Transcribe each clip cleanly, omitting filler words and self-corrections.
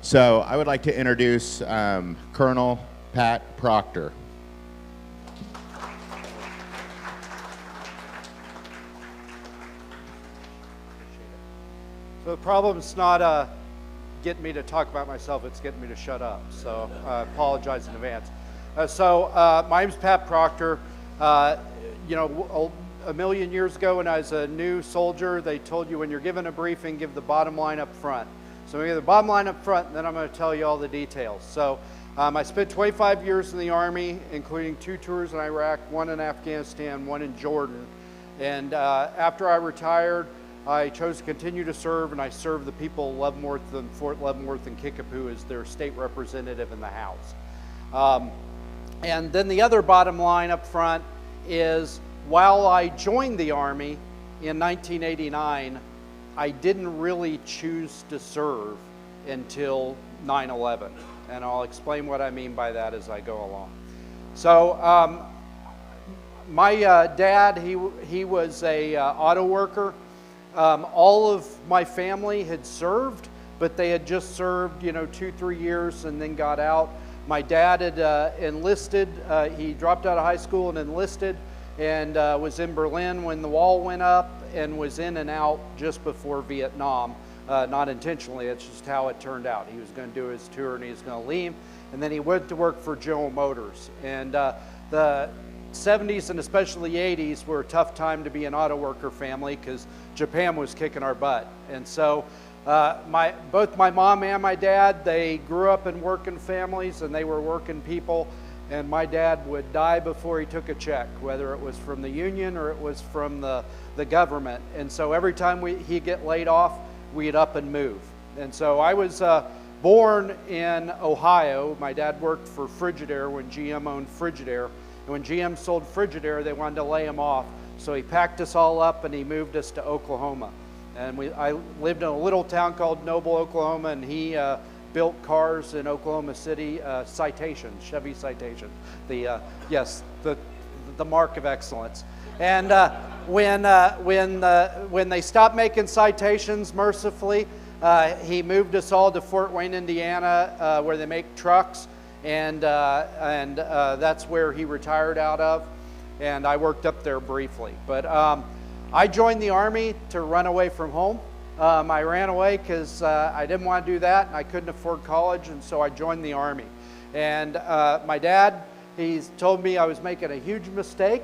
So I would like to introduce Colonel Pat Proctor. So the problem's not getting me to talk about myself, it's getting me to shut up. So I apologize in advance. My name's Pat Proctor. A million years ago when I was a new soldier, they told you when you're given a briefing, give the bottom line up front. So we give the bottom line up front, and then I'm going to tell you all the details. So I spent 25 years in the Army, including 2 tours in Iraq, 1 in Afghanistan, 1 in Jordan. And after I retired, I chose to continue to serve, and I served the people of Leavenworth and Fort Leavenworth and Kickapoo as their state representative in the House. And then the other bottom line up front is, while I joined the Army in 1989, I didn't really choose to serve until 9/11. And I'll explain what I mean by that as I go along. So my dad, he was a auto worker. All of my family had served, but they had just served, 2-3 years and then got out. My dad had enlisted. He dropped out of high school and enlisted, and was in Berlin when the wall went up, and was in and out just before Vietnam. Not intentionally, it's just how it turned out. He was going to do his tour and he was going to leave, and then he went to work for General Motors. And the 70s and especially the 80s were a tough time to be an auto worker family because Japan was kicking our butt. And so both my mom and my dad, they grew up in working families, and they were working people. And my dad would die before he took a check, whether it was from the union or it was from the government. And so every time he'd get laid off, we'd up and move. And so I was born in Ohio. My dad worked for Frigidaire when GM owned Frigidaire. And when GM sold Frigidaire, they wanted to lay him off. So he packed us all up and he moved us to Oklahoma. And I lived in a little town called Noble, Oklahoma, and he built cars in Oklahoma City, Citations, Chevy Citations. The mark of excellence. And when they stopped making Citations, mercifully, he moved us all to Fort Wayne, Indiana, where they make trucks, and that's where he retired out of. And I worked up there briefly, but I joined the Army to run away from home. I ran away because I didn't want to do that, and I couldn't afford college, and so I joined the Army. And my dad, he's told me I was making a huge mistake,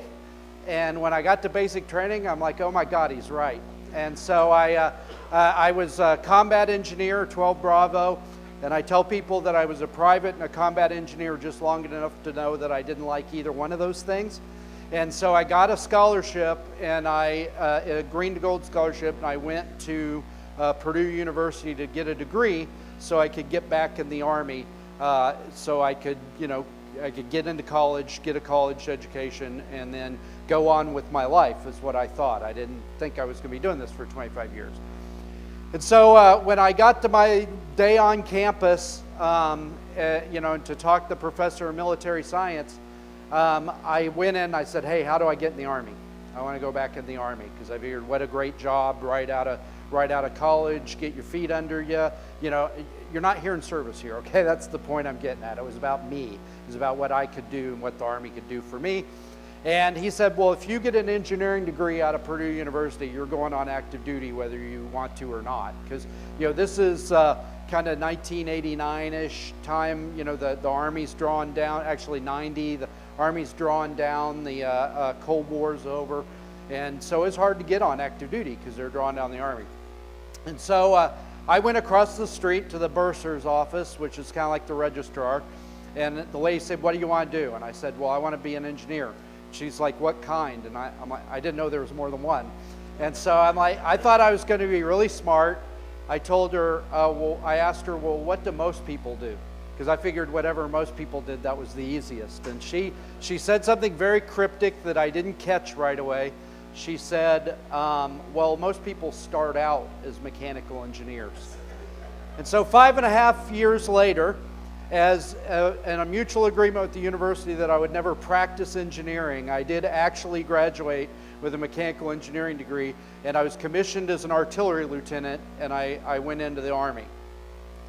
and when I got to basic training, I'm like, oh my God, he's right. And so I was a combat engineer, 12 Bravo, and I tell people that I was a private and a combat engineer just long enough to know that I didn't like either one of those things. And so I got a scholarship, and a green to gold scholarship, and I went to Purdue University to get a degree so I could get back in the Army, so I could, I could get into college, get a college education, and then go on with my life, is what I thought. I didn't think I was going to be doing this for 25 years. And so when I got to my day on campus, to talk to the professor of military science, I went in and I said, hey, how do I get in the Army? I want to go back in the Army, because I figured what a great job right out of college, get your feet under you. You're not here in service here, okay? That's the point I'm getting at. It was about me. It was about what I could do and what the Army could do for me. And he said, well, if you get an engineering degree out of Purdue University, you're going on active duty whether you want to or not. Because, this is kind of 1989-ish time. The Army's drawn down, actually 90. The Army's drawn down, the Cold War's over. And so it's hard to get on active duty because they're drawing down the Army. And so I went across the street to the bursar's office, which is kind of like the registrar. And the lady said, what do you want to do? And I said, well, I want to be an engineer. She's like, what kind? And I'm like, I didn't know there was more than one. And so I'm like, I thought I was going to be really smart. I told her, I asked her, well, what do most people do? Because I figured whatever most people did, that was the easiest. And she said something very cryptic that I didn't catch right away. She said, well, most people start out as mechanical engineers. And so 5.5 years later, as in a mutual agreement with the university that I would never practice engineering, I did actually graduate with a mechanical engineering degree, and I was commissioned as an artillery lieutenant, and I went into the Army.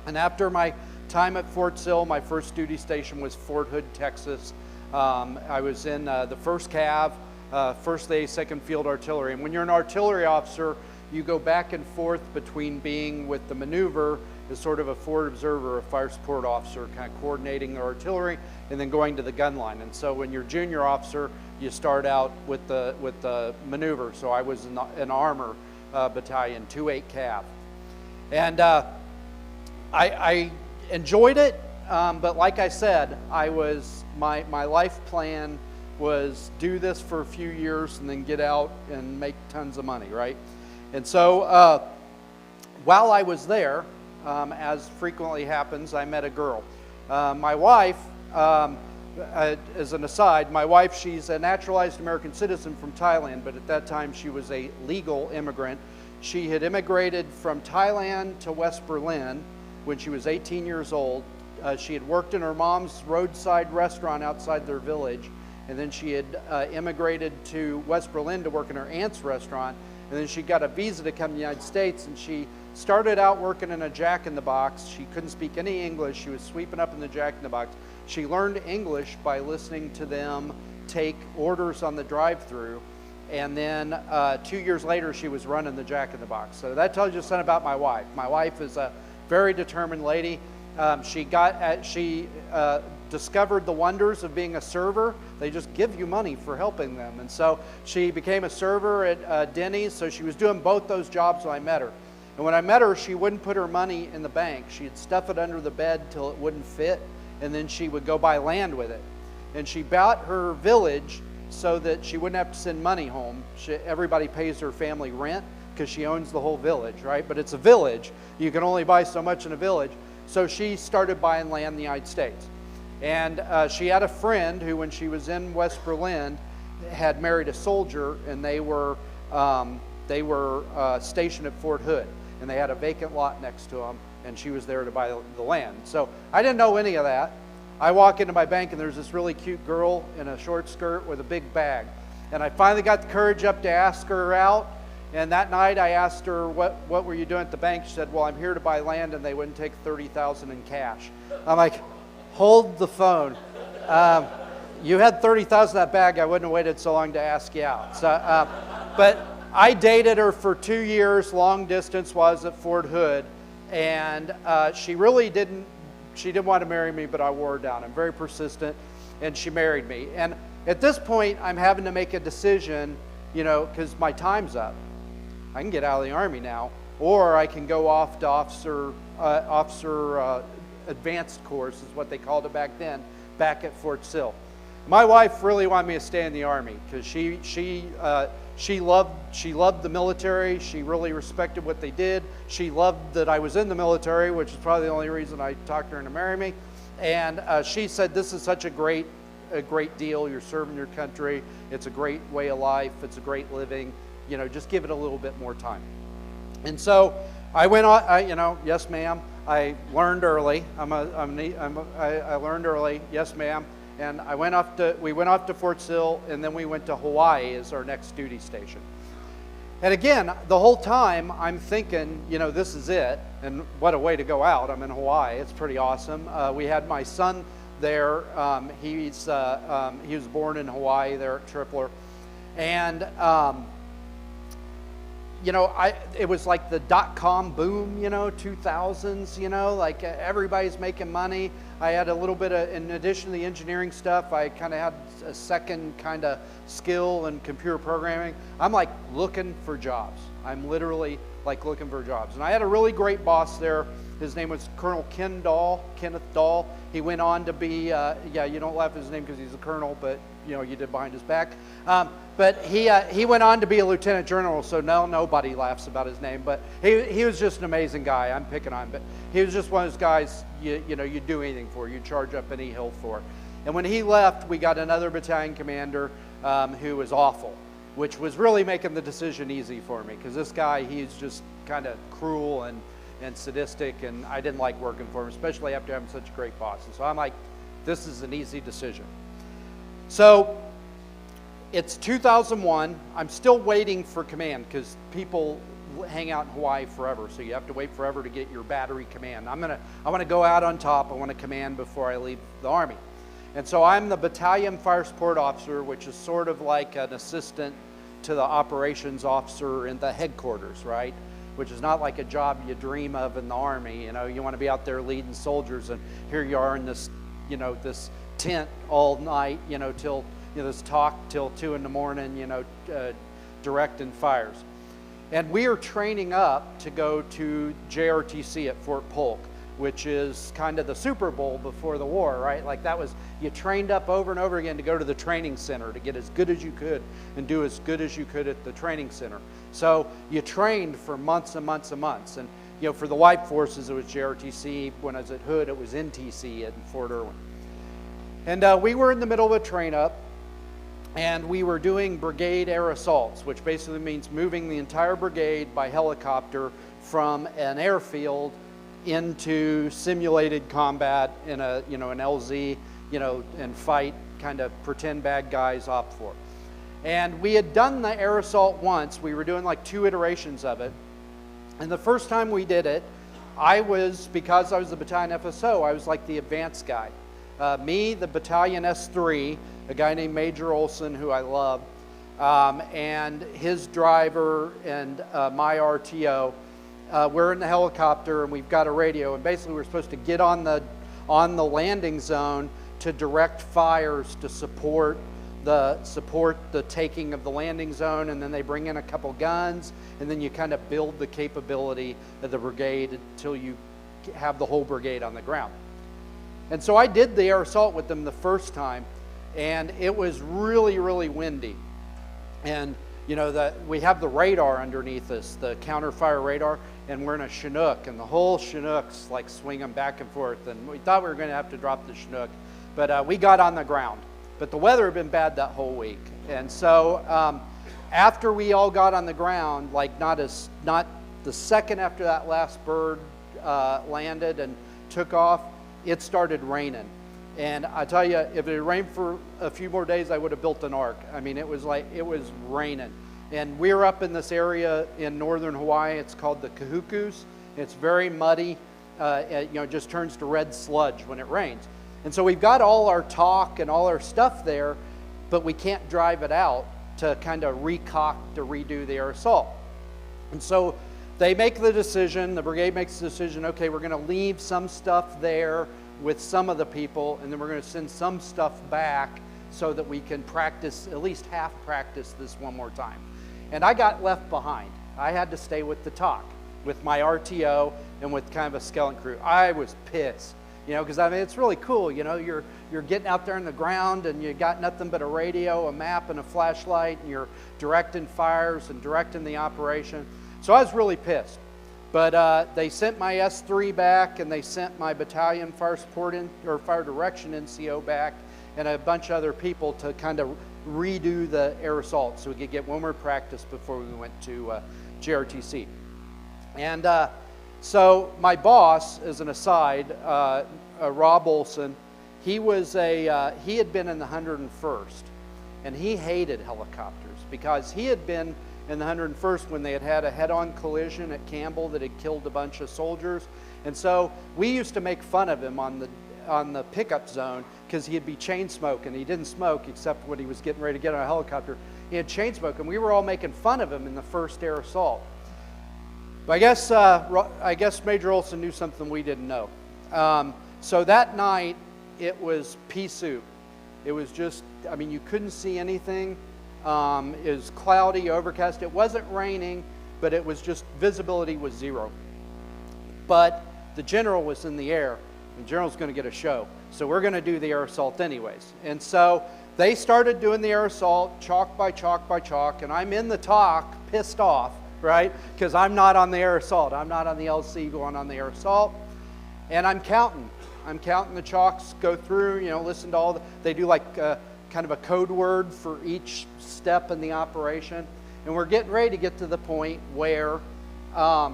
And after my time at Fort Sill, my first duty station was Fort Hood, Texas. I was in the 1st Cav, 1st A, 2nd Field Artillery. And when you're an artillery officer, you go back and forth between being with the maneuver as sort of a forward observer, a fire support officer, kind of coordinating the artillery, and then going to the gun line. And so when you're junior officer, you start out with the maneuver. So I was in an armor battalion, 2-8 Cav. And I enjoyed it, but like I said, my life plan was do this for a few years and then get out and make tons of money, right? And so while I was there, as frequently happens, I met a girl. My wife, as an aside, my wife, she's a naturalized American citizen from Thailand, but at that time she was a legal immigrant. She had immigrated from Thailand to West Berlin when she was 18 years old. She had worked in her mom's roadside restaurant outside their village, and then she had immigrated to West Berlin to work in her aunt's restaurant, and then she got a visa to come to the United States, and she started out working in a Jack-in-the-Box. She couldn't speak any English. She was sweeping up in the Jack-in-the-Box. She learned English by listening to them take orders on the drive-thru, and then 2 years later she was running the Jack-in-the-Box. So that tells you something about my wife. My wife is a very determined lady. She discovered the wonders of being a server. They just give you money for helping them. And so she became a server at Denny's, so she was doing both those jobs when I met her. And when I met her, she wouldn't put her money in the bank. She'd stuff it under the bed till it wouldn't fit, and then she would go buy land with it. And she bought her village so that she wouldn't have to send money home. Everybody pays her family rent because she owns the whole village, right? But it's a village. You can only buy so much in a village. So she started buying land in the United States. And she had a friend who, when she was in West Berlin, had married a soldier, and they were stationed at Fort Hood. And they had a vacant lot next to them, and she was there to buy the land. So I didn't know any of that. I walk into my bank, and there's this really cute girl in a short skirt with a big bag. And I finally got the courage up to ask her out. And that night I asked her, what were you doing at the bank? She said, well, I'm here to buy land, and they wouldn't take $30,000 in cash. I'm like, hold the phone. You had $30,000 in that bag, I wouldn't have waited so long to ask you out. So, but I dated her for 2 years, long distance, while I was at Fort Hood, and she didn't want to marry me, but I wore her down. I'm very persistent, and she married me. And at this point, I'm having to make a decision, because my time's up. I can get out of the Army now, or I can go off to officer advanced course, is what they called it back then, back at Fort Sill. My wife really wanted me to stay in the Army because she loved the military. She really respected what they did. She loved that I was in the military, which is probably the only reason I talked her into marrying me. And she said, this is such a great deal. You're serving your country. It's a great way of life. It's a great living. Just give it a little bit more time. And so I went on, yes, ma'am. I learned early. I learned early, yes, ma'am. And we went off to Fort Sill, and then we went to Hawaii as our next duty station. And again, the whole time I'm thinking, this is it, and what a way to go out. I'm in Hawaii. It's pretty awesome. We had my son there. He was born in Hawaii there at Tripler, and it was like the dot-com boom, 2000s, like everybody's making money. I had a little bit of, in addition to the engineering stuff, I kind of had a second kind of skill in computer programming. I'm like looking for jobs. I'm literally like looking for jobs. And I had a really great boss there. His name was Colonel Kenneth Dahl. He went on to be, you don't laugh at his name because he's a colonel, but you did behind his back. But he went on to be a lieutenant general, so now nobody laughs about his name. But he was just an amazing guy. I'm picking on him, but he was just one of those guys you'd do anything for. You'd charge up any hill for. And when he left, we got another battalion commander who was awful, which was really making the decision easy for me, because this guy, he's just kind of cruel and sadistic, and I didn't like working for him, especially after having such a great boss. And so I'm like, this is an easy decision. So it's 2001. I'm still waiting for command because people hang out in Hawaii forever, so you have to wait forever to get your battery command. I want to go out on top. I want to command before I leave the Army. And so I'm the battalion fire support officer, which is sort of like an assistant to the operations officer in the headquarters, right? Which is not like a job you dream of in the Army. You know, you want to be out there leading soldiers, and here you are in this, you know, this tent all night, you know, till, you know, this talk till 2 in the morning, you know, directing fires. And we are training up to go to JRTC at Fort Polk, which is kind of the Super Bowl before the war, right? Like that was, you trained up over and over again to go to the training center to get as good as you could and do as good as you could at the training center. So you trained for months and months and months. And, you know, for the white forces, it was JRTC. When I was at Hood, it was NTC at Fort Irwin. And we were in the middle of a train up, and we were doing brigade air assaults, which basically means moving the entire brigade by helicopter from an airfield into simulated combat in a, you know, an LZ, you know, and fight, kind of pretend bad guys op for. And we had done the air assault once. We were doing like 2 iterations of it. And the first time we did it, because I was the battalion FSO, I was like the advanced guy. Me, the battalion S3, a guy named Major Olson, who I love, and his driver and my RTO, we're in the helicopter and we've got a radio, and basically we're supposed to get on the landing zone to direct fires to support the taking of the landing zone, and then they bring in a couple guns, and then you kind of build the capability of the brigade until you have the whole brigade on the ground. And so I did the air assault with them the first time, and it was really, really windy. And you know, we have the radar underneath us, the counter-fire radar, and we're in a Chinook, and the whole Chinook's like swinging back and forth, and we thought we were going to have to drop the Chinook, but we got on the ground. But the weather had been bad that whole week, and so after we all got on the ground, like not the second after that last bird landed and took off, it started raining. And I tell you, if it had rained for a few more days, I would have built an ark. I mean, it was raining. And we were up in this area in northern Hawaii. It's called the Kahukus. It's very muddy. You know, it just turns to red sludge when it rains. And so we've got all our talk and all our stuff there, but we can't drive it out to kind of recock to redo the air assault. And so they make the decision, the brigade makes the decision, okay, we're going to leave some stuff there with some of the people, and then we're going to send some stuff back so that we can practice, at least half practice this one more time. And I got left behind. I had to stay with the talk, with my RTO and with kind of a skeleton crew. I was pissed, you know, because I mean, it's really cool, you know, you're getting out there in the ground and you got nothing but a radio, a map, and a flashlight, and you're directing fires and directing the operation. So I was really pissed. But they sent my S3 back, and they sent my battalion fire support or fire direction NCO back, and a bunch of other people to kind of redo the air assault so we could get one more practice before we went to JRTC. And so my boss, as an aside, Rob Olson, he had been in the 101st, and he hated helicopters because he had been in the 101st when they had a head-on collision at Campbell that had killed a bunch of soldiers. And so we used to make fun of him on the pickup zone because he'd be chain smoking. He didn't smoke except when he was getting ready to get on a helicopter. He had chain smoke, and we were all making fun of him in the first air assault. But I guess Major Olson knew something we didn't know. So that night, it was pea soup. It was just, I mean, you couldn't see anything. It was cloudy, overcast. It wasn't raining, but it was just, visibility was 0. But the general was in the air. The general's going to get a show. So we're going to do the air assault anyways. And so they started doing the air assault, chalk by chalk by chalk, and I'm in the talk, pissed off, right? Because I'm not on the air assault. I'm not on the LC going on the air assault. And I'm counting. I'm counting the chalks go through, you know, listen to all they do like kind of a code word for each step in the operation. And we're getting ready to get to the point where my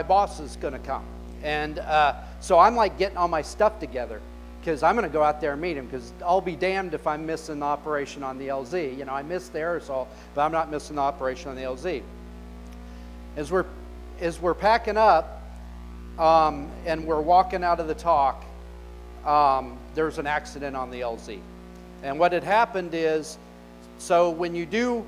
boss is going to come. And so I'm like getting all my stuff together because I'm going to go out there and meet him, because I'll be damned if I'm missing the operation on the LZ. You know, I missed the air assault, but I'm not missing the operation on the LZ. As we're packing up and we're walking out of the talk, there's an accident on the LZ. And what had happened is, so when you do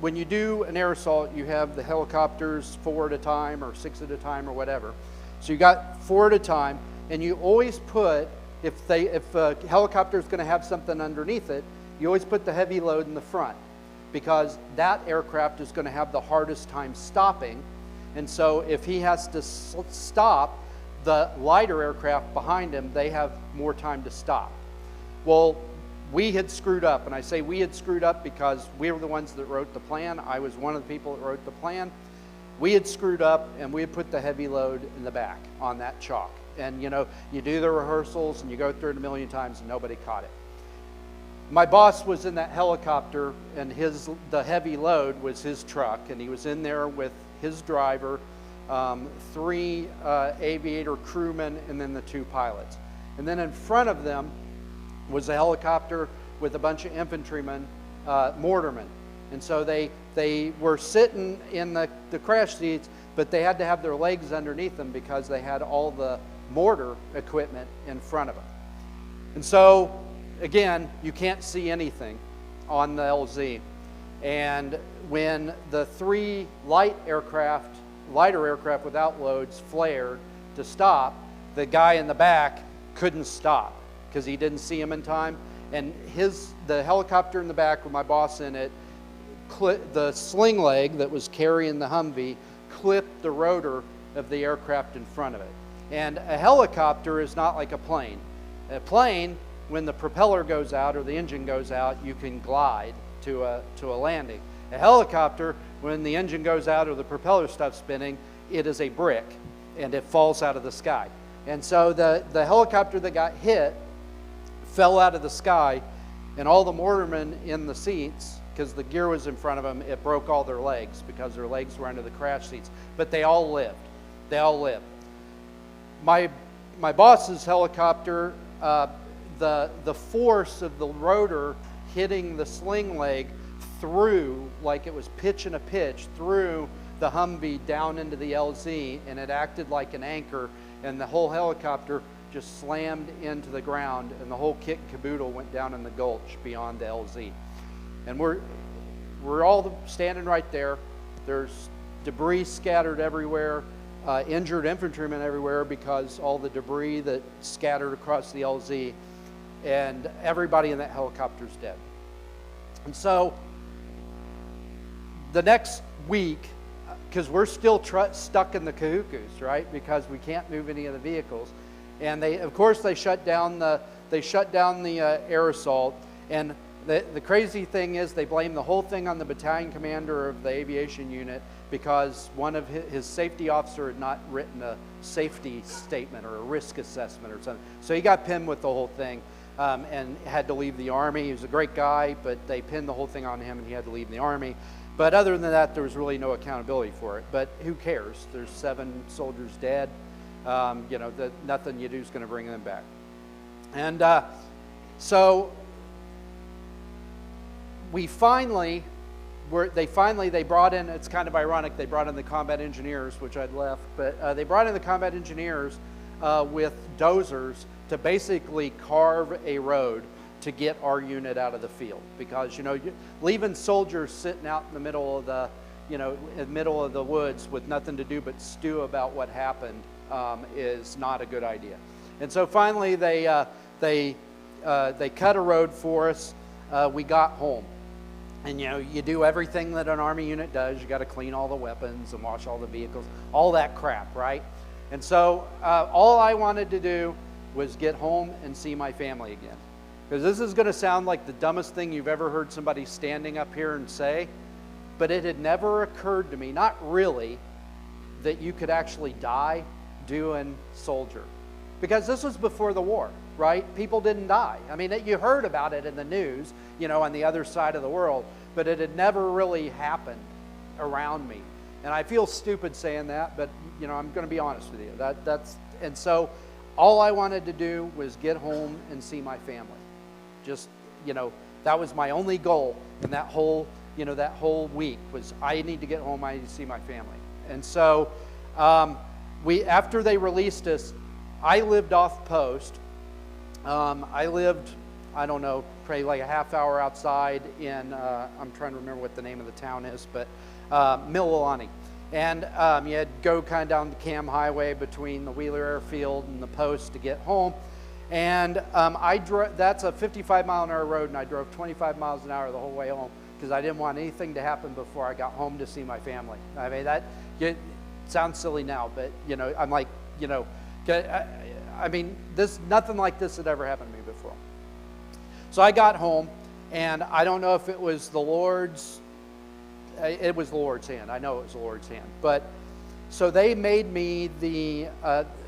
an air assault, you have the helicopters 4 at a time or 6 at a time or whatever. So you got 4 at a time, and you always put, if a helicopter is going to have something underneath it, you always put the heavy load in the front, because that aircraft is going to have the hardest time stopping. And so if he has to stop, the lighter aircraft behind him, they have more time to stop. Well, we had screwed up, and I say we had screwed up because we were the ones that wrote the plan. I was one of the people that wrote the plan. We had screwed up, and we had put the heavy load in the back on that chalk. And you do the rehearsals, and you go through it a million times, and nobody caught it. My boss was in that helicopter, and the heavy load was his truck, and he was in there with his driver, 3 aviator crewmen, and then the 2 pilots. And then in front of them was a helicopter with a bunch of infantrymen, mortarmen. And so they were sitting in the crash seats, but they had to have their legs underneath them because they had all the mortar equipment in front of them. And so, again, you can't see anything on the LZ. And when the 3 lighter aircraft without loads flared to stop, the guy in the back couldn't stop because he didn't see him in time. And the helicopter in the back with my boss in it, the sling leg that was carrying the Humvee clipped the rotor of the aircraft in front of it. And a helicopter is not like a plane. A plane, when the propeller goes out or the engine goes out, you can glide to a landing. A helicopter, when the engine goes out or the propeller stops spinning, it is a brick and it falls out of the sky. And so the helicopter that got hit fell out of the sky, and all the mortarmen in the seats, because the gear was in front of them, it broke all their legs because their legs were under the crash seats. But they all lived. They all lived. My boss's helicopter, the force of the rotor hitting the sling leg through, like it was pitching a pitch, through the Humvee down into the LZ, and it acted like an anchor, and the whole helicopter just slammed into the ground, and the whole kit and caboodle went down in the gulch beyond the LZ. And we're all standing right there. There's debris scattered everywhere, injured infantrymen everywhere because all the debris that scattered across the LZ, and everybody in that helicopter's dead. And so the next week, because we're still stuck in the Kahukus, right? Because we can't move any of the vehicles, and of course they shut down the air assault. And the crazy thing is, they blame the whole thing on the battalion commander of the aviation unit because one of his safety officer had not written a safety statement or a risk assessment or something. So he got pinned with the whole thing and had to leave the Army. He was a great guy, but they pinned the whole thing on him and he had to leave the Army. But other than that, there was really no accountability for it. But who cares? There's 7 soldiers dead. Nothing you do is going to bring them back. And so they finally brought in, it's kind of ironic, they brought in the combat engineers, which I'd left, but they brought in the combat engineers with dozers to basically carve a road to get our unit out of the field, because leaving soldiers sitting out in the middle of the woods with nothing to do but stew about what happened is not a good idea. And so finally they cut a road for us. We got home, and you do everything that an Army unit does. You got to clean all the weapons and wash all the vehicles, all that crap, right? And so all I wanted to do was get home and see my family again. Because this is going to sound like the dumbest thing you've ever heard somebody standing up here and say, but it had never occurred to me, not really, that you could actually die doing soldier. Because this was before the war, right? People didn't die. I mean, you heard about it in the news, on the other side of the world, but it had never really happened around me. And I feel stupid saying that, but I'm going to be honest with you. And so all I wanted to do was get home and see my family. Just, that was my only goal in that whole week was I need to get home, I need to see my family. And so after they released us, I lived off post. I lived, I don't know, probably like a half hour outside in, I'm trying to remember what the name of the town is, but Mililani. And you had to go kind of down the Cam Highway between the Wheeler Airfield and the post to get home. And that's a 55-mile-an-hour road, and I drove 25 miles an hour the whole way home because I didn't want anything to happen before I got home to see my family. I mean, it sounds silly now, but, I'm like, I mean, nothing like this had ever happened to me before. So I got home, and I don't know if it was the Lord's, it was the Lord's hand. I know it was the Lord's hand. But, so they made me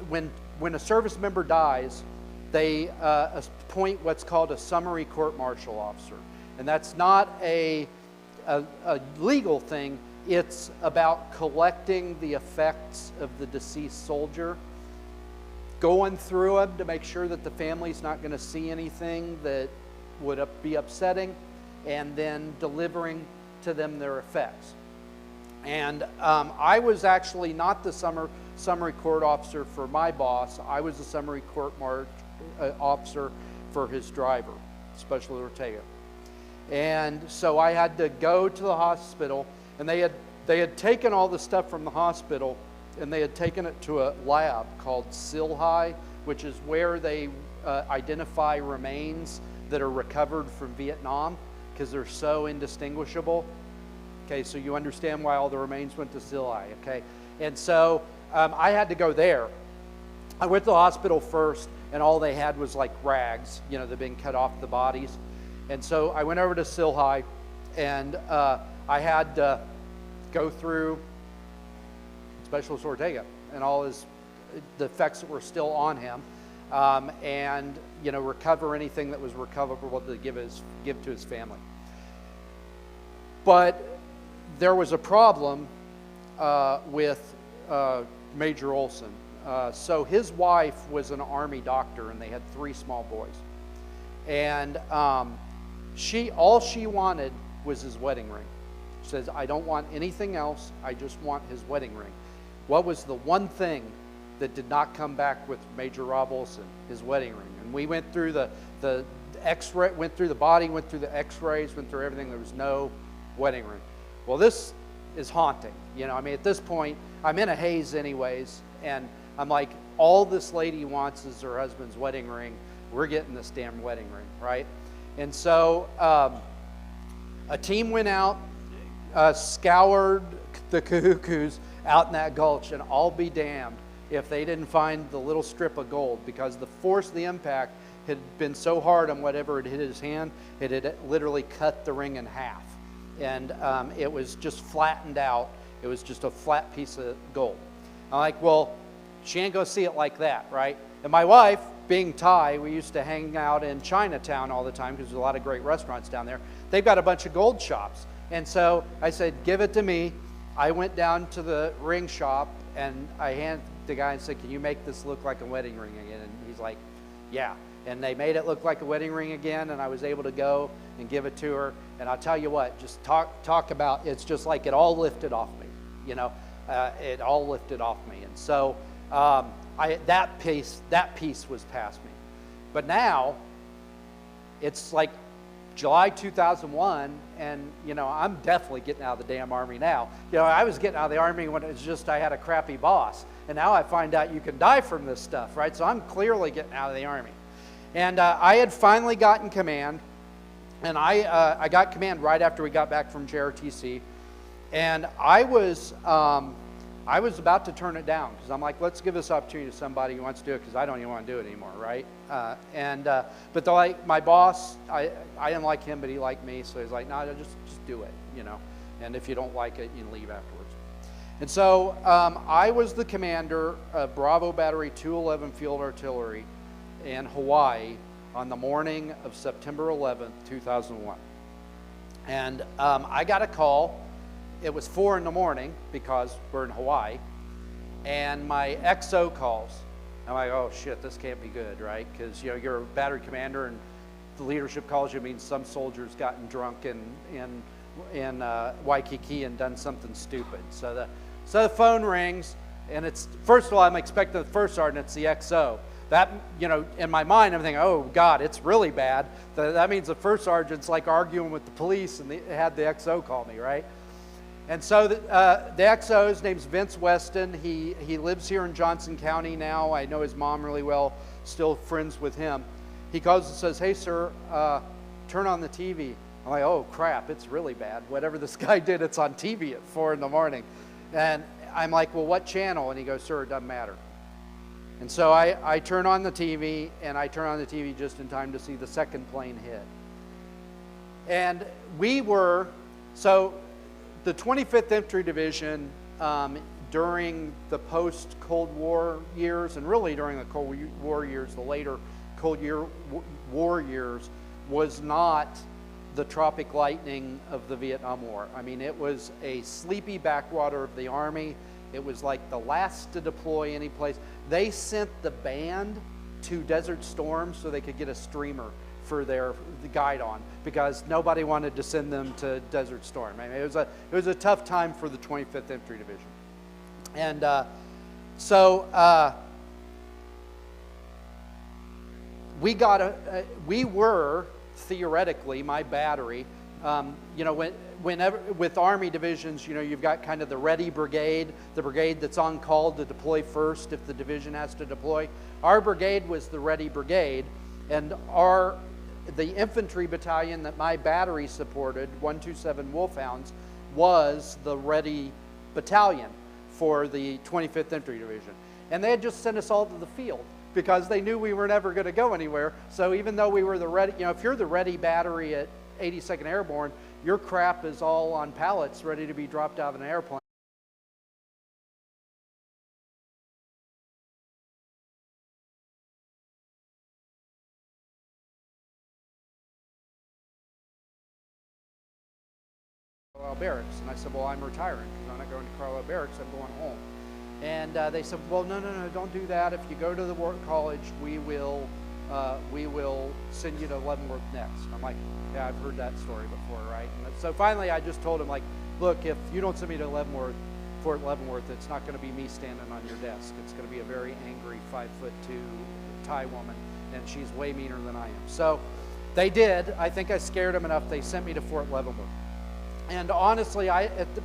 when a service member dies, they appoint what's called a summary court-martial officer. And that's not a legal thing. It's about collecting the effects of the deceased soldier, going through them to make sure that the family's not going to see anything that would be upsetting, and then delivering to them their effects. And I was actually not the summary court officer for my boss. I was the summary court officer for his driver, Special Ortega. And so I had to go to the hospital, and they had taken all the stuff from the hospital, and they had taken it to a lab called SILHI, which is where they identify remains that are recovered from Vietnam because they're so indistinguishable. Okay, so you understand why all the remains went to SILHI, okay? And so I had to go there. I went to the hospital first, and all they had was like rags, they'd been cut off the bodies. And so I went over to SILHI, and I had to go through Specialist Ortega and all the effects that were still on him, and recover anything that was recoverable to give to his family. But there was a problem with Major Olson. So his wife was an Army doctor, and they had 3 small boys. And all she wanted was his wedding ring. She says, "I don't want anything else. I just want his wedding ring." What was the one thing that did not come back with Major Rob Olson? His wedding ring. And we went through the X-ray, went through the body, went through the X-rays, went through everything. There was no wedding ring. Well, this is haunting. I mean, at this point, I'm in a haze anyways, and I'm like, all this lady wants is her husband's wedding ring. We're getting this damn wedding ring, right? And so a team went out, scoured the Kahukus out in that gulch, and I'll be damned if they didn't find the little strip of gold, because the force of the impact had been so hard on whatever had hit his hand, it had literally cut the ring in half. And it was just flattened out. It was just a flat piece of gold. I'm like, well, she ain't gonna see it like that, right? And my wife, being Thai, we used to hang out in Chinatown all the time because there's a lot of great restaurants down there. They've got a bunch of gold shops. And so I said, give it to me. I went down to the ring shop, and I handed the guy and said, "Can you make this look like a wedding ring again?" And he's like, "Yeah." And they made it look like a wedding ring again, and I was able to go and give it to her. And I'll tell you what, just talk about, it's just like it all lifted off me, it all lifted off me. And so that piece was past me. But now it's like July 2001, and I'm definitely getting out of the damn Army now. I was getting out of the Army when it was just I had a crappy boss, and now I find out you can die from this stuff, right? So I'm clearly getting out of the Army. And I had finally gotten command, and I got command right after we got back from JRTC, and I was about to turn it down because I'm like, let's give this opportunity to somebody who wants to do it, because I don't even want to do it anymore, right? But my boss, I didn't like him, but he liked me, so he's like, no, just do it, and if you don't like it, you can leave afterwards. And so I was the commander of Bravo Battery 211 Field Artillery in Hawaii on the morning of September 11th, 2001. And I got a call. It was 4 in the morning because we're in Hawaii, and my XO calls. I'm like, oh shit, this can't be good, right? Because you're a battery commander, and the leadership calls you, means some soldier's gotten drunk in Waikiki and done something stupid. So So the phone rings, and it's, first of all, I'm expecting the first sergeant, it's the XO. That, in my mind, I'm thinking, oh God, it's really bad. That means the first sergeant's like arguing with the police, and they had the XO call me, right? And so the XO, his name's Vince Weston. He lives here in Johnson County now. I know his mom really well, still friends with him. He calls and says, hey sir, turn on the TV. I'm like, oh crap, it's really bad. Whatever this guy did, it's on TV at 4 in the morning. And I'm like, well, what channel? And he goes, sir, it doesn't matter. And so I turn on the TV, and I turn on the TV just in time to see the second plane hit. And so the 25th Infantry Division, during the post-Cold War years, and really during the Cold War years, the later Cold War years, was not the tropic lightning of the Vietnam War. I mean, it was a sleepy backwater of the Army. It was like the last to deploy any place. They sent the band to Desert Storm so they could get a streamer for the guide on, because nobody wanted to send them to Desert Storm. I mean, it was a tough time for the 25th Infantry Division. And we were theoretically, my battery, whenever with Army divisions, you've got kind of the ready brigade, the brigade that's on call to deploy first if the division has to deploy. Our brigade was the ready brigade, and the infantry battalion that my battery supported, 127 Wolfhounds, was the ready battalion for the 25th Infantry Division. And they had just sent us all to the field because they knew we were never going to go anywhere. So even though we were the ready, if you're the ready battery at 82nd Airborne, your crap is all on pallets ready to be dropped out of an airplane. Barracks. And I said, well, I'm retiring because I'm not going to Carlisle Barracks, I'm going home. And they said, well, no, don't do that. If you go to the War College, we will send you to Leavenworth next. I'm like, yeah, I've heard that story before, right? And so finally I just told him, like, look, if you don't send me to Fort Leavenworth, it's not going to be me standing on your desk. It's going to be a very angry 5'2" Thai woman, and she's way meaner than I am. So they did. I think I scared them enough. They sent me to Fort Leavenworth. And honestly,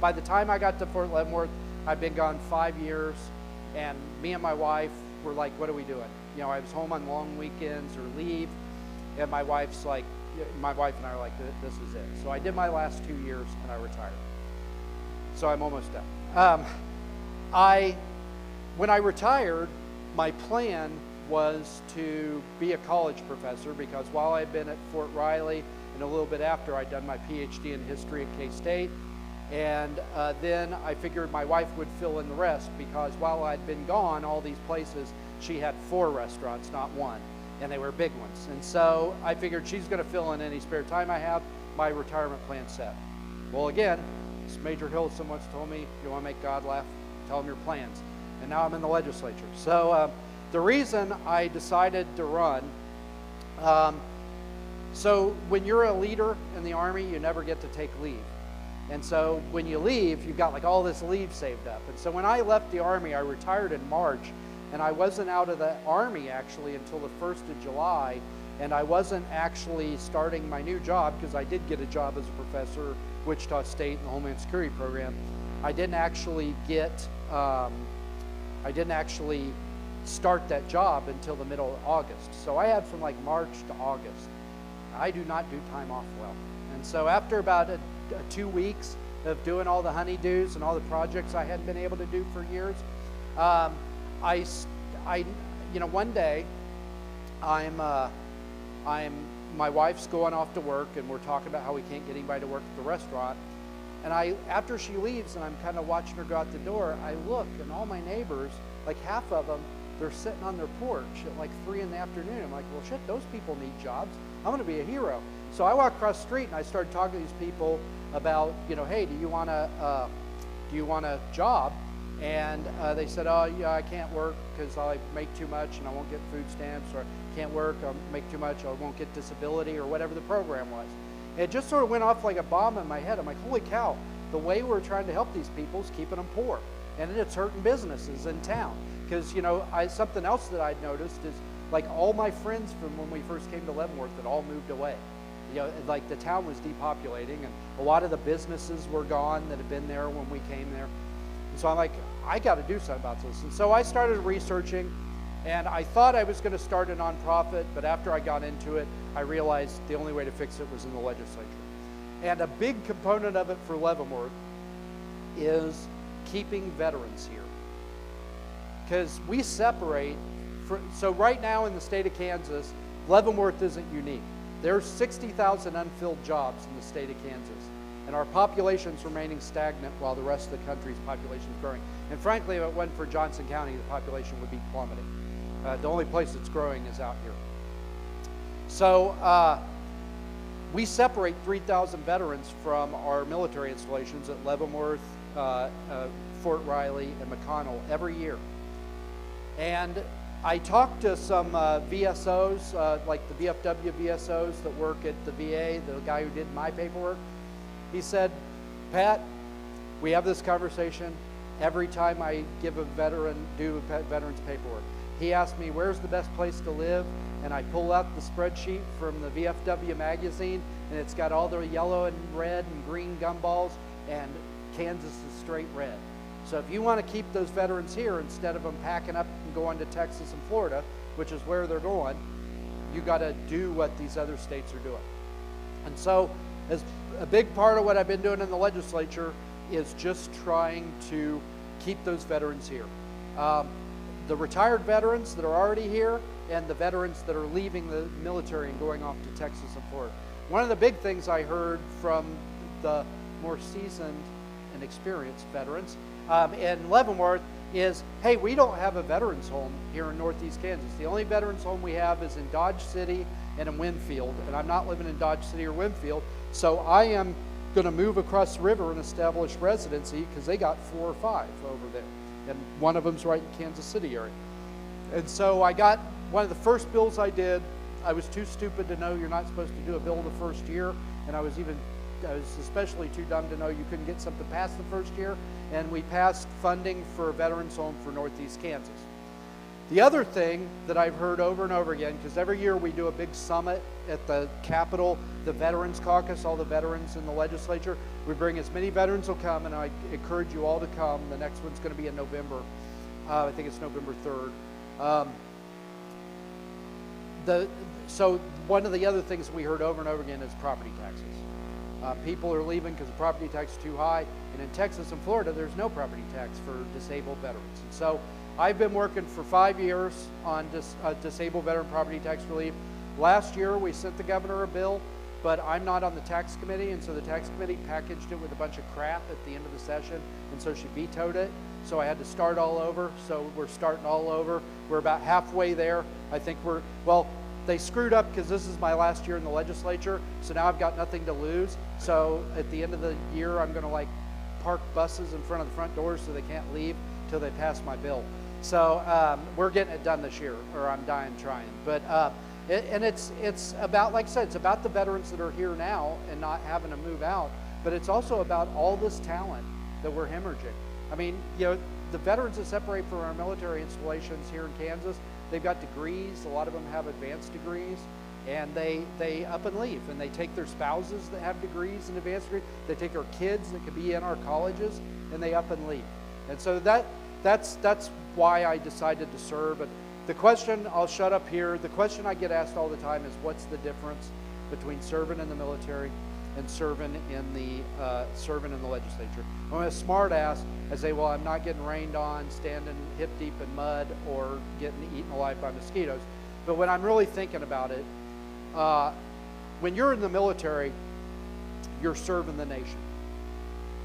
by the time I got to Fort Leavenworth, I'd been gone 5 years, and me and my wife were like, what are we doing? I was home on long weekends or leave, and my wife and I are like, this is it. So I did my last 2 years, and I retired. So I'm almost done. When I retired, my plan was to be a college professor, because while I'd been at Fort Riley, and a little bit after, I'd done my PhD in history at K-State. And then I figured my wife would fill in the rest, because while I'd been gone all these places, she had 4 restaurants, not 1, and they were big ones. And so I figured she's going to fill in any spare time I have. My retirement plan set. Well, again, this Major Hill, someone's told me, you want to make God laugh, tell him your plans. And now I'm in the legislature. So the reason I decided to run, so when you're a leader in the Army, you never get to take leave. And so when you leave, you've got like all this leave saved up. And so when I left the Army, I retired in March, and I wasn't out of the Army actually until the 1st of July, and I wasn't actually starting my new job, because I did get a job as a professor at Wichita State in the Homeland Security program. I didn't actually start that job until the middle of August. So I had from like March to August. I do not do time off well. And so after about 2 weeks of doing all the honeydews and all the projects I hadn't been able to do for years, one day my wife's going off to work, and we're talking about how we can't get anybody to work at the restaurant. And after she leaves, and I'm kind of watching her go out the door, I look, and all my neighbors, like half of them, they're sitting on their porch at like 3 in the afternoon. I'm like, well, shit, those people need jobs. I'm going to be a hero. So I walked across the street, and I started talking to these people about, hey, do you want a job? And they said, oh, yeah, I can't work because I make too much and I won't get food stamps, or I can't work, I'll make too much, I won't get disability, or whatever the program was. It just sort of went off like a bomb in my head. I'm like, holy cow, the way we're trying to help these people is keeping them poor. and it's hurting businesses in town. Because, something else that I'd noticed is, like, all my friends from when we first came to Leavenworth had all moved away. Like the town was depopulating, and a lot of the businesses were gone that had been there when we came there. And so I'm like, I got to do something about this. And so I started researching, and I thought I was going to start a nonprofit, but after I got into it, I realized the only way to fix it was in the legislature. And a big component of it for Leavenworth is keeping veterans here. Because we separate, so right now in the state of Kansas, Leavenworth isn't unique. There's 60,000 unfilled jobs in the state of Kansas, and our population's remaining stagnant while the rest of the country's population is growing. And frankly, if it wasn't for Johnson County, the population would be plummeting. The only place that's growing is out here. So we separate 3,000 veterans from our military installations at Leavenworth, Fort Riley, and McConnell every year. And I talked to some VSOs, like the VFW VSOs that work at the VA, the guy who did my paperwork. He said, Pat, we have this conversation every time I give a veteran, do veterans paperwork. He asked me, where's the best place to live? And I pull out the spreadsheet from the VFW magazine, and it's got all the yellow and red and green gumballs, and Kansas is straight red. So if you want to keep those veterans here, instead of them packing up and going to Texas and Florida, which is where they're going, you got to do what these other states are doing. And so as a big part of what I've been doing in the legislature is just trying to keep those veterans here. The retired veterans that are already here and the veterans that are leaving the military and going off to Texas and Florida. One of the big things I heard from the more seasoned and experienced veterans in Leavenworth is, hey, we don't have a veterans home here in Northeast Kansas. The only veterans home we have is in Dodge City and in Winfield, and I'm not living in Dodge City or Winfield, so I am going to move across the river and establish residency because they got 4 or 5 over there, and one of them's right in Kansas City area. And so I got one of the first bills I did. I was too stupid to know you're not supposed to do a bill the first year, and I was especially too dumb to know you couldn't get something passed the first year, and we passed funding for a veterans home for Northeast Kansas. The other thing that I've heard over and over again, because every year we do a big summit at the Capitol, the Veterans Caucus, all the veterans in the legislature, we bring as many veterans will come, and I encourage you all to come. The next one's going to be in November. I think it's November 3rd. So one of the other things we heard over and over again is property taxes. People are leaving because the property tax is too high, and in Texas and Florida, there's no property tax for disabled veterans. And so I've been working for 5 years on disabled veteran property tax relief. Last year, we sent the governor a bill, but I'm not on the tax committee, and so the tax committee packaged it with a bunch of crap at the end of the session, and so she vetoed it. So I had to start all over, so we're starting all over. We're about halfway there. I think they screwed up because this is my last year in the legislature, so now I've got nothing to lose. So at the end of the year, I'm going to park buses in front of the front doors so they can't leave till they pass my bill. So we're getting it done this year, or I'm dying trying. But it's about, like I said, it's about the veterans that are here now and not having to move out, but it's also about all this talent that we're hemorrhaging. I mean, the veterans that separate from our military installations here in Kansas, they've got degrees. A lot of them have advanced degrees, and they up and leave, and they take their spouses that have degrees and advanced degrees. They take their kids that could be in our colleges, and they up and leave. And so that's why I decided to serve. And the question, I'll shut up here. The question I get asked all the time is, what's the difference between serving in the military and serving in the legislature? I'm a smart ass. I say, well, I'm not getting rained on, standing hip deep in mud, or getting eaten alive by mosquitoes. But when I'm really thinking about it, when you're in the military, you're serving the nation.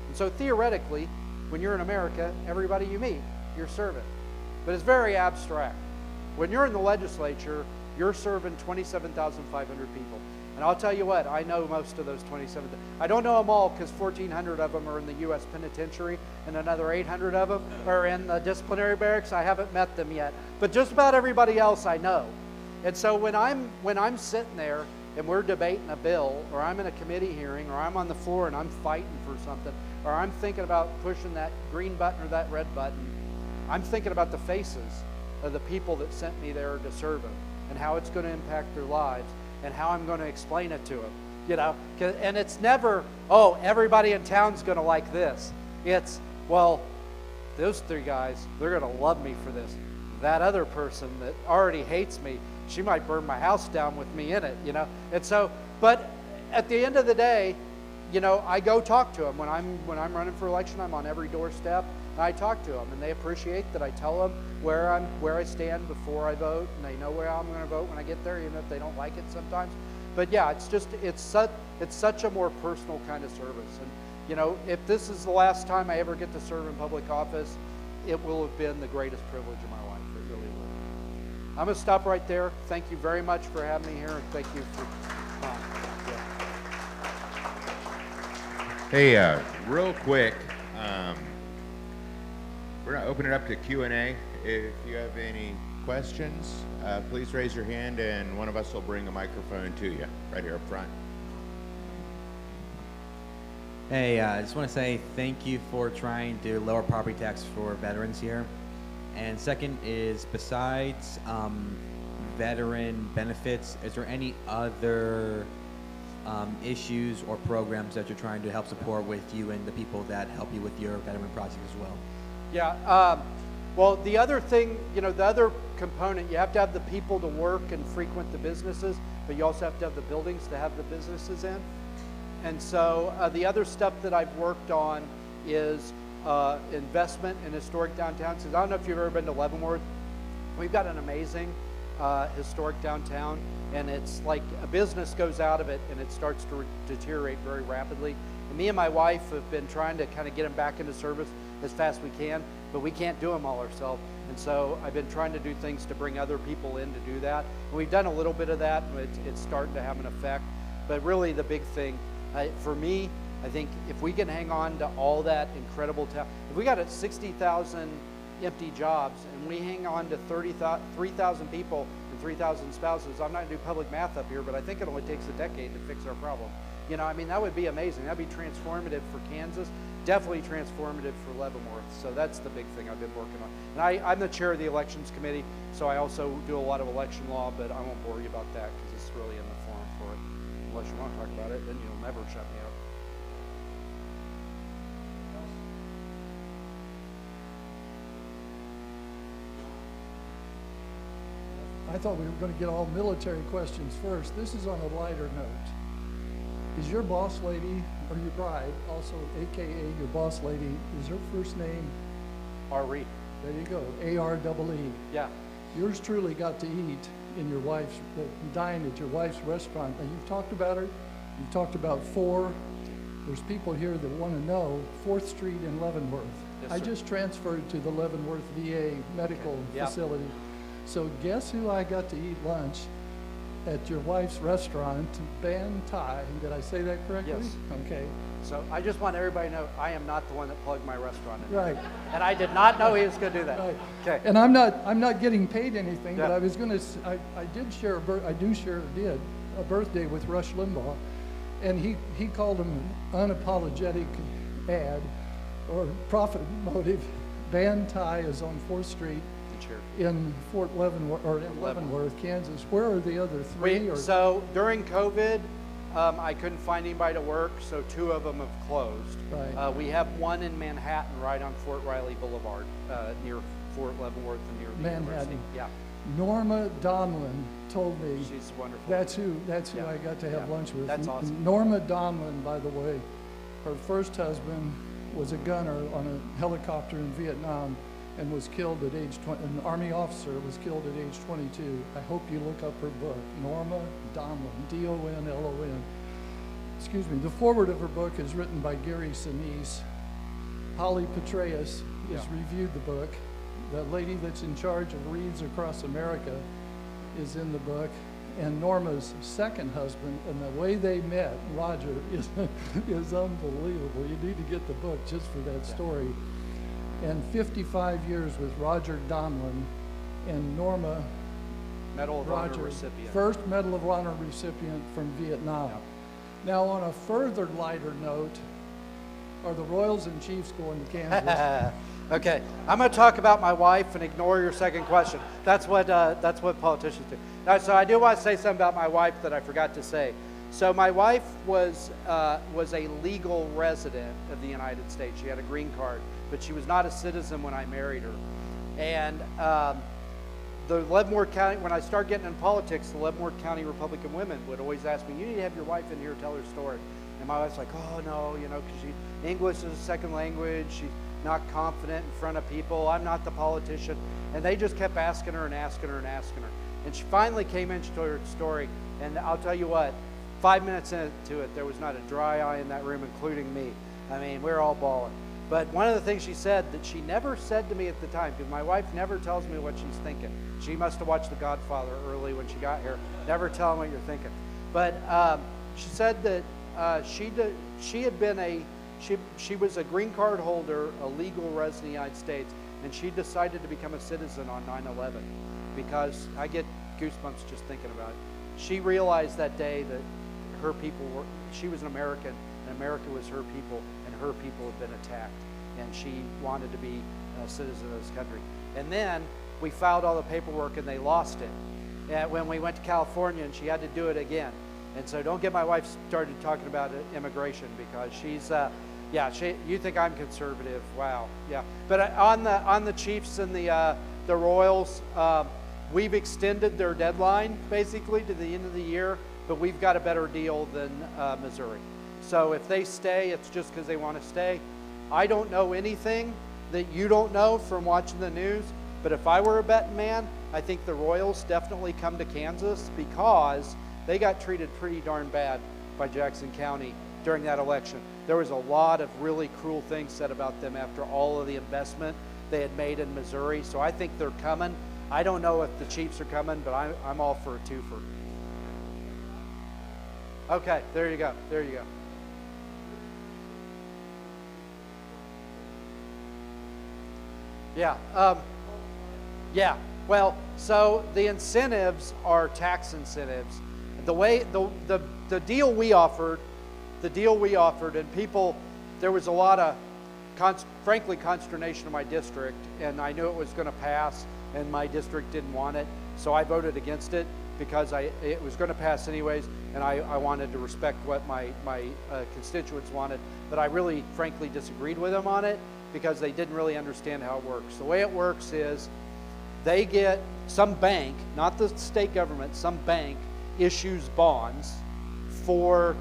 And so theoretically, when you're in America, everybody you meet, you're serving. But it's very abstract. When you're in the legislature, you're serving 27,500 people. And I'll tell you what, I know most of those 27. I don't know them all because 1,400 of them are in the U.S. penitentiary and another 800 of them are in the disciplinary barracks. I haven't met them yet. But just about everybody else I know. And so when I'm sitting there and we're debating a bill, or I'm in a committee hearing, or I'm on the floor and I'm fighting for something, or I'm thinking about pushing that green button or that red button, I'm thinking about the faces of the people that sent me there to serve them, and how it's going to impact their lives, and how I'm going to explain it to them. You know, and it's never, oh, everybody in town's going to like this. It's, well, those 3 guys, they're going to love me for this. That other person that already hates me, she might burn my house down with me in it, you know. And so, but at the end of the day, you know, I go talk to them. When I'm running for election, I'm on every doorstep, and I talk to them, and they appreciate that I tell them where I stand before I vote, and they know where I'm going to vote when I get there, even if they don't like it sometimes. But yeah, it's such a more personal kind of service. And you know, if this is the last time I ever get to serve in public office, it will have been the greatest privilege of my life. It really will. I'm going to stop right there. Thank you very much for having me here, and thank you for time. Yeah. Hey, real quick, we're going to open it up to Q&A. If you have any questions, please raise your hand, and one of us will bring a microphone to you right here up front. Hey, I just want to say thank you for trying to lower property tax for veterans here. And second is, besides veteran benefits, is there any other issues or programs that you're trying to help support with you and the people that help you with your veteran project as well? Yeah, well, the other thing, you know, the other component, you have to have the people to work and frequent the businesses, but you also have to have the buildings to have the businesses in. And so the other stuff that I've worked on is investment in historic downtowns. I don't know if you've ever been to Leavenworth. We've got an amazing historic downtown, and it's like a business goes out of it and it starts to deteriorate very rapidly. And me and my wife have been trying to kind of get them back into service as fast as we can, but we can't do them all ourselves. And so I've been trying to do things to bring other people in to do that. And we've done a little bit of that, and it's starting to have an effect. But really the big thing, for me, I think if we can hang on to all that incredible talent, if we got 60,000 empty jobs and we hang on to 3,000 people and 3,000 spouses, I'm not going to do public math up here, but I think it only takes a decade to fix our problem. You know, I mean, that would be amazing. That'd be transformative for Kansas, definitely transformative for Leavenworth. So that's the big thing I've been working on. And I'm the chair of the elections committee, so I also do a lot of election law, but I won't bore you about that because it's really in the forum for it. Unless you want to talk about it, then you'll never shut me up. I thought we were going to get all military questions first. This is on a lighter note. Is your boss lady, or your bride, also AKA your boss lady, is her first name? Ari. There you go, A-R-E-E. Yeah. Yours truly got to eat in your wife's, dine at your wife's restaurant. Now, you've talked about her. You've talked about 4. There's people here that want to know 4th Street in Leavenworth. Yes, I sir. just transferred to the Leavenworth VA medical Yep. facility. So guess who I got to eat lunch at your wife's restaurant, Ban Thai. Did I say that correctly? Yes. Okay. So I just want everybody to know I am not the one that plugged my restaurant in. Right. And I did not know he was going to do that. Right. Okay. And I'm not getting paid anything, but Yeah. I was going to. I did share a birthday with Rush Limbaugh, and he called him an unapologetic ad or profit motive. Ban Thai is on 4th Street in Fort Leavenworth, or in Leavenworth, Kansas. Where are the other 3? So during COVID, I couldn't find anybody to work, so 2 of them have closed. Right. We have one in Manhattan, right on Fort Riley Boulevard, near Fort Leavenworth and near the Manhattan. university. Yeah, Norma Donlin told me she's wonderful. that's who Yeah. I got to have Yeah. lunch with. That's awesome. Norma Donlin, by the way, her first husband was a gunner on a helicopter in Vietnam and was killed at age 20. An Army officer was killed at age 22. I hope you look up her book, Norma Donlin, D-O-N-L-O-N. Excuse me. The foreword of her book is written by Gary Sinise. Holly Petraeus has reviewed the book. The lady that's in charge of Reads Across America is in the book. And Norma's second husband, and the way they met, Roger, is unbelievable. You need to get the book just for that story. And 55 years with Roger Donlin, and Norma Medal of Honor Roger. recipient. First Medal of Honor recipient from Vietnam. Now, on a further lighter note, are the Royals and Chiefs going to Kansas? Okay, I'm going to talk about my wife and ignore your second question. That's what politicians do. Now, so I do want to say something about my wife that I forgot to say. So my wife was a legal resident of the United States. She had a green card, but she was not a citizen when I married her. And the Leavenworth County, when I started getting in politics, the Leavenworth County Republican women would always ask me, you need to have your wife in here, tell her story. And my wife's like, oh no, because English is a second language. She's not confident in front of people. I'm not the politician. And they just kept asking her and asking her and asking her. And she finally came in, she told her story. And I'll tell you what, 5 minutes into it, there was not a dry eye in that room, including me. I mean, we're all bawling. But one of the things she said that she never said to me at the time, because my wife never tells me what she's thinking. She must have watched The Godfather early when she got here. Never tell them what you're thinking. But she said that she was a green card holder, a legal resident of the United States, and she decided to become a citizen on 9/11 because I get goosebumps just thinking about it. She realized that day that her people she was an American, and America was her people, and her people had been attacked, and she wanted to be a citizen of this country. And then we filed all the paperwork, and they lost it. And when we went to California, and she had to do it again. And so don't get my wife started talking about immigration because she's, you think I'm conservative? Wow, yeah. But on the Chiefs and the Royals, we've extended their deadline basically to the end of the year, but we've got a better deal than Missouri. So if they stay, it's just because they want to stay. I don't know anything that you don't know from watching the news, but if I were a betting man, I think the Royals definitely come to Kansas because they got treated pretty darn bad by Jackson County during that election. There was a lot of really cruel things said about them after all of the investment they had made in Missouri. So I think they're coming. I don't know if the Chiefs are coming, but I'm all for a twofer. Okay, there you go. There you go. Yeah. Well, so the incentives are tax incentives. The way the deal we offered, and people, there was a lot of frankly consternation in my district, and I knew it was going to pass, and my district didn't want it, so I voted against it because it was going to pass anyways, and I wanted to respect what my constituents wanted, but I really frankly disagreed with them on it because they didn't really understand how it works. The way it works is they get some bank, not the state government, some bank issues bonds for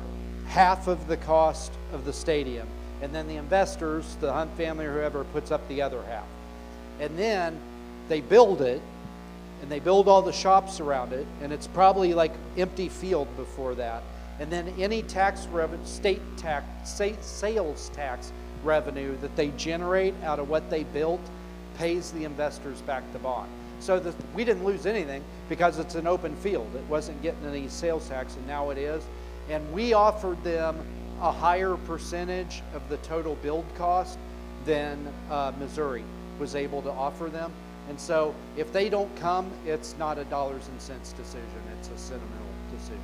half of the cost of the stadium. And then the investors, the Hunt family or whoever, puts up the other half. And then they build it, and they build all the shops around it, and it's probably like empty field before that. And then any tax revenue, state tax, sales tax revenue that they generate out of what they built pays the investors back the bond. So we didn't lose anything because it's an open field. It wasn't getting any sales tax, and now it is. And we offered them a higher percentage of the total build cost than Missouri was able to offer them. And so if they don't come, it's not a dollars and cents decision. It's a sentimental decision.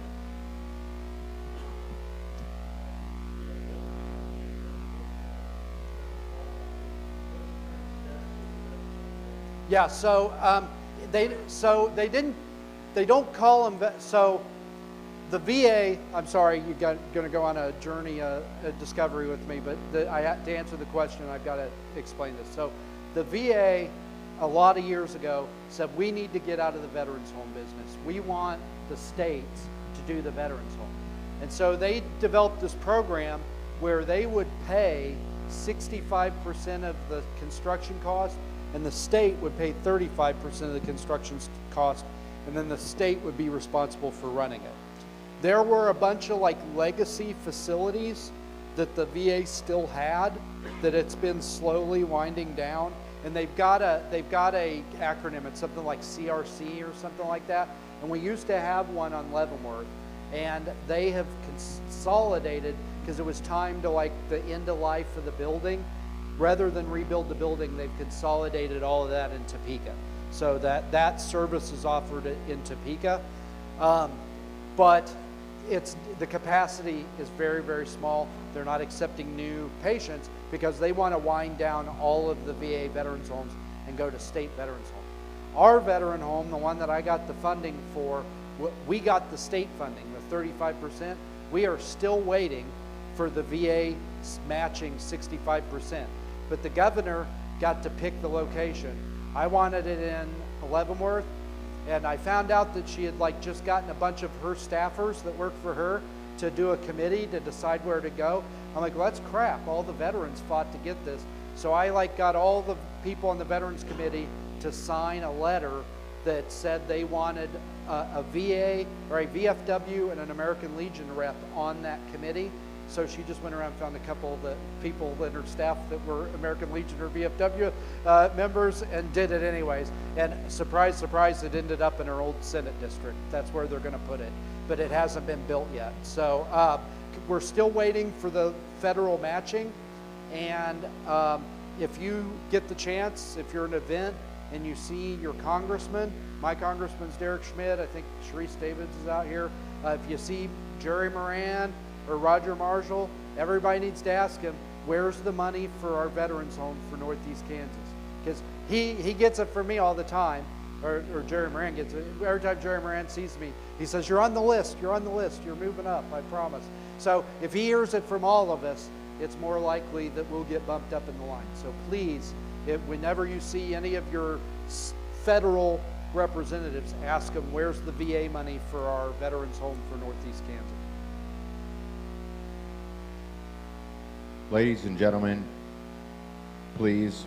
Yeah, so they don't call them, so the VA, I'm sorry, you're going to go on a journey, a discovery with me, but to answer the question, I've got to explain this. So the VA, a lot of years ago, said we need to get out of the veterans home business. We want the states to do the veterans home. And so they developed this program where they would pay 65% of the construction cost, and the state would pay 35% of the construction cost, and then the state would be responsible for running it. There were a bunch of like legacy facilities that the VA still had that it's been slowly winding down, and they've got a acronym. It's something like CRC or something like that. And we used to have one on Leavenworth, and they have consolidated because it was time to like the end of life of the building. Rather than rebuild the building, they've consolidated all of that in Topeka. so that service is offered in Topeka. But the capacity is very, very small. They're not accepting new patients because they want to wind down all of the VA veterans homes and go to state veterans homes. Our veteran home, the one that I got the funding for, we got the state funding, the 35%. We are still waiting for the VA matching 65%. But the governor got to pick the location. I wanted it in Leavenworth, and I found out that she had just gotten a bunch of her staffers that worked for her to do a committee to decide where to go. I'm like, well, that's crap. All the veterans fought to get this. So I got all the people on the Veterans Committee to sign a letter that said they wanted a VA or a VFW and an American Legion rep on that committee. So she just went around and found a couple of the people in her staff that were American Legion or VFW members and did it anyways. And surprise, surprise, it ended up in her old Senate district. That's where they're going to put it. But it hasn't been built yet. So we're still waiting for the federal matching. And if you get the chance, if you're at an event and you see your congressman, my congressman's Derek Schmidt, I think Sharice Davids is out here. If you see Jerry Moran or Roger Marshall, everybody needs to ask him, where's the money for our veterans home for Northeast Kansas? Because he gets it from me all the time, or Jerry Moran gets it. Every time Jerry Moran sees me, he says, you're on the list, you're on the list, you're moving up, I promise. So if he hears it from all of us, it's more likely that we'll get bumped up in the line. So please, whenever you see any of your federal representatives, ask them, where's the VA money for our veterans home for Northeast Kansas? Ladies and gentlemen, please